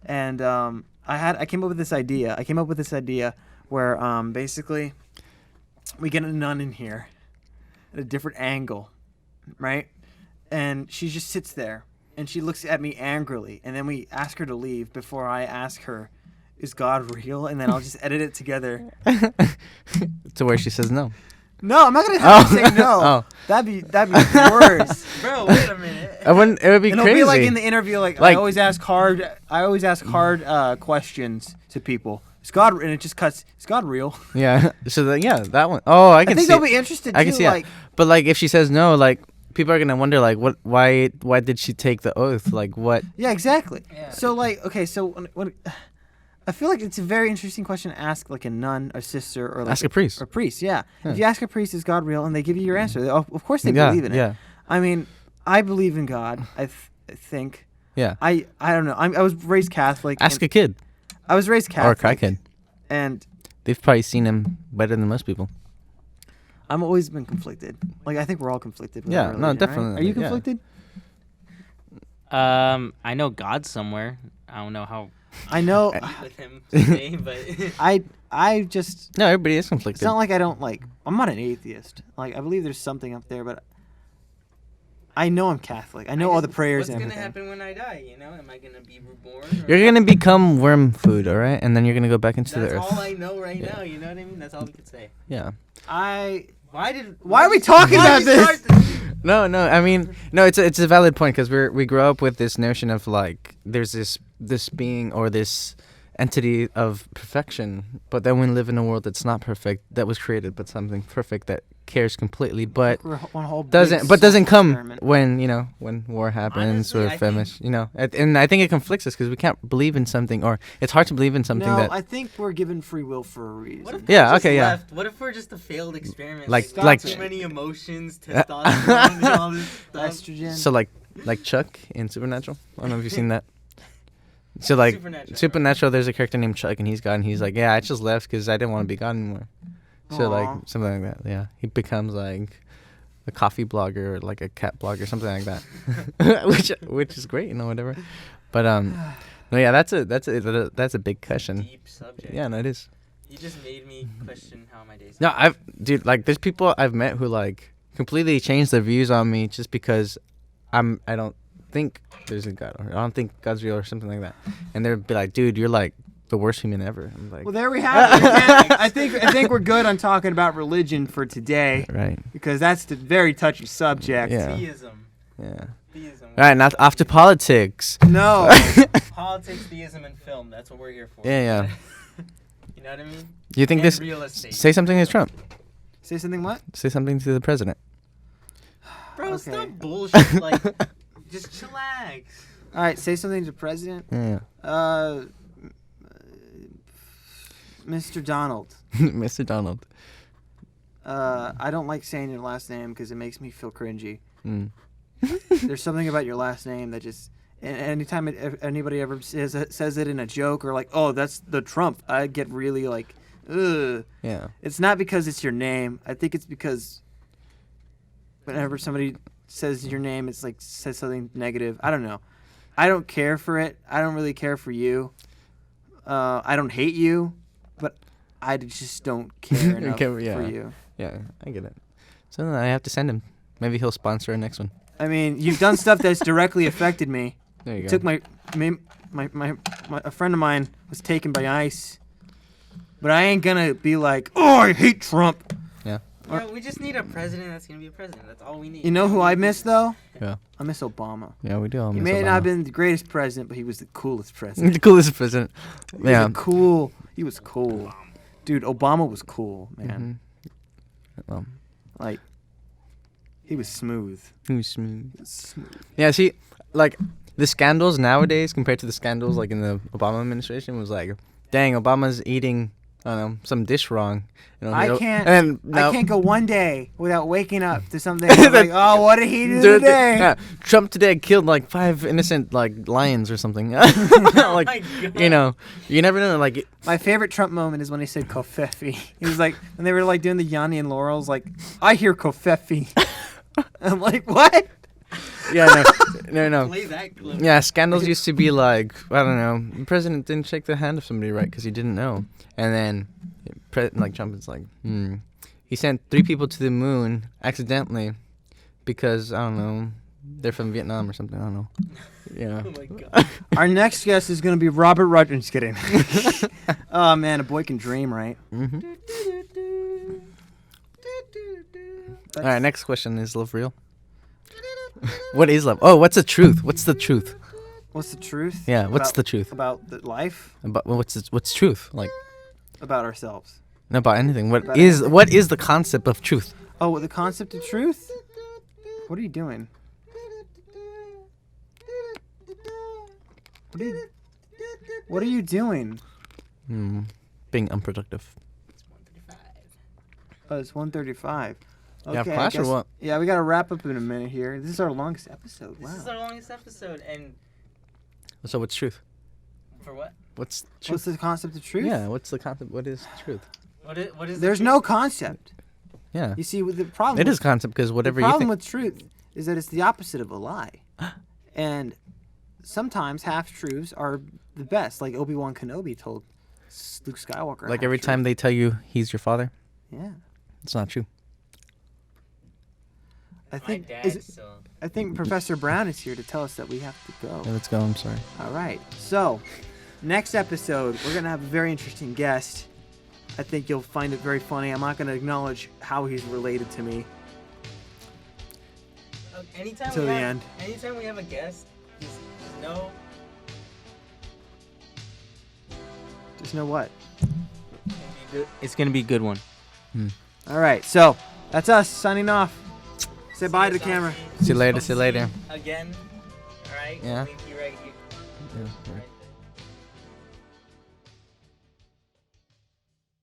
And I came up with this idea. I came up with this idea where basically we get a nun in here at a different angle, right? And she just sits there and she looks at me angrily, and then we ask her to leave before I ask her, "Is God real?" And then I'll just edit it together. To where she says no. No, I'm not gonna have her say no. Oh. That'd be worse. Bro, wait a minute. It wouldn't. It would be And crazy. it'll be like in the interview, like, Like- I always ask hard questions to people. Is God? And it just cuts. Is God real? Yeah. So that one. Oh, I I can think see. they'll be interested too. I can see like, that. But like, if she says no, like people are gonna wonder, like, why did she take the oath? Like, what? yeah, exactly. Yeah. So like, okay, so what? I feel like it's a very interesting question to ask, like a nun, a sister, or like Ask a priest. Or priest, yeah. Yeah. If you ask a priest, is God real, and they give you your answer, of course they Yeah, believe in it. yeah. I mean, I believe in God. I think. Yeah. I don't know. I was raised Catholic. Ask and a kid I was raised or a Catholic. cry kid. And They've probably seen him better than most people. I've always been conflicted. Like, I think we're all conflicted. With Yeah, our no, religion, right? definitely, Are you yeah. conflicted? I know God's somewhere. I don't know how I know. with him today, but I just. No, everybody is It's conflicted. not like I don't like. I'm not an atheist. Like, I believe there's something up there, but I know I'm Catholic. I know all the prayers What's and gonna everything. happen when I die? You know, am I gonna be reborn? or You're gonna not? become worm food, all right, and then you're gonna go back into That's the earth. all I know right now. You know what I mean? That's all we could say. Yeah. Why are we talking about this? No, I mean, no, it's a valid point because we grow up with this notion of like there's this being or this entity of perfection, but then we live in a world that's not perfect, that was created, but something perfect that cares completely, but We're one whole big doesn't come experiment. when when war happens Honestly, or I femish, and I think it conflicts us because we can't believe in something, or it's hard to believe in something No, that I think we're given free will for a reason. What if Yeah, we're just okay, yeah. left? What if we're just a failed experiment? Like- Stop like- too many emotions, testosterone, and all this stuff. Estrogen. so like Chuck in Supernatural. I don't know if you've seen that. So like Supernatural, there's a character named Chuck, and he's like, yeah, I just left because I didn't want to be God anymore. So like Aw. something like that. Yeah, he becomes like a coffee blogger or like a cat blogger, something like that, which is great, whatever. But no, yeah, that's a big question. Deep subject. Yeah, no, it is. You just made me question how my days. No, dude, there's people I've met who like completely changed their views on me just because I don't think there's a God, or I don't think God's real, or something like that, and they'd be like, dude, you're like the worst human ever. I'm like, Well, there we have it. I think we're good on talking about religion for today, right, because that's the very touchy subject. yeah, Theism. yeah. Theism. All right, now off to politics. No. Politics, theism, and film. That's what we're here for. Yeah. You know what I mean? Do you think And this? real estate. Say something to Trump. Say something what? Say something to the president. Bro, Okay. stop bullshit. Like, just chillax. All right, say something to the president. Yeah. Mr. Donald. Mr. Donald. I don't like saying your last name because it makes me feel cringy. Mm. There's something about your last name that just. Anytime anybody ever says it in a joke or like, oh, that's the Trump, I get really like, ugh. Yeah. It's not because it's your name. I think it's because whenever somebody says your name, it's like says something negative. I don't know. I don't care for it. I don't really care for you. I don't hate you, but I just don't care enough Okay, yeah. for you. Yeah, I get it. So then I have to send him. Maybe he'll sponsor our next one. I mean, you've done stuff that's directly affected me. There you go. Took a friend of mine was taken by ICE, but I ain't gonna be like, oh, I hate Trump. Yeah. Yeah, we just need a president that's gonna be a president. That's all we need. You know who I miss though? Yeah. I miss Obama. Yeah, we do. All He miss may not have Obama. been the greatest president, but he was the coolest president. the coolest president. He was Yeah. He was cool. Dude, Obama was cool, man. Well, Like, he was smooth. he was smooth. He was smooth. Yeah, see, like, the scandals nowadays compared to the scandals, like, in the Obama administration was like, dang, Obama's eating, I don't know, some dish wrong. I can't. And then, I can't go one day without waking up to something like, oh, what did he do Dude, today? yeah, Trump today killed like 5 innocent like lions or something. like, my God. You never know. Like, My favorite Trump moment is when he said kofefi. He was like, when they were like doing the Yanni and Laurel's, like, I hear kofefi. I'm like, what? yeah, no. Play that clip. Yeah, scandals used to be like, I don't know, the president didn't shake the hand of somebody right because he didn't know, and then like Trump is like, he sent 3 people to the moon accidentally because I don't know, they're from Vietnam or something. I don't know. Yeah. Oh my God. Our next guest is going to be Robert Rogers. Kidding. Oh, man, a boy can dream, right? Mm-hmm. All right, next question: is love real? What is love? Oh, what's the truth? What's the truth? What's the truth? Yeah, what's about- the truth? About the life? About what's truth? Like, About ourselves. about anything. About What is anything. the concept of truth? Oh, the concept of truth? What are you doing? What are you doing? Being unproductive. Oh, it's 1:35. You have Okay, I class or guess- what? Yeah, we got to wrap up in a minute here. This is our longest episode. This is Wow. our longest episode, and So what's truth? for what? What's What's truth? the concept of truth? Yeah, what's the concept? What is truth? What is? There's no concept. Yeah, You see, with the problem. it with- is concept because whatever the you problem think. with truth is that it's the opposite of a lie, and sometimes half truths are the best. Like Obi-Wan Kenobi told Luke Skywalker. Like every time they tell you he's your father, Yeah, it's not true. I My think dad still. I think Professor Brown is here to tell us that we have to go. Yeah, let's go. I'm sorry. All right. So, next episode, we're going to have a very interesting guest. I think you'll find it very funny. I'm not going to acknowledge how he's related to me Anytime till we the have, end. Anytime we have a guest, just know Just know what. It's gonna be a good one. All right, so that's us signing off. Say bye to the camera. See you later. See you later. Again. All right. Yeah. We'll leave you right here. Yeah. All right.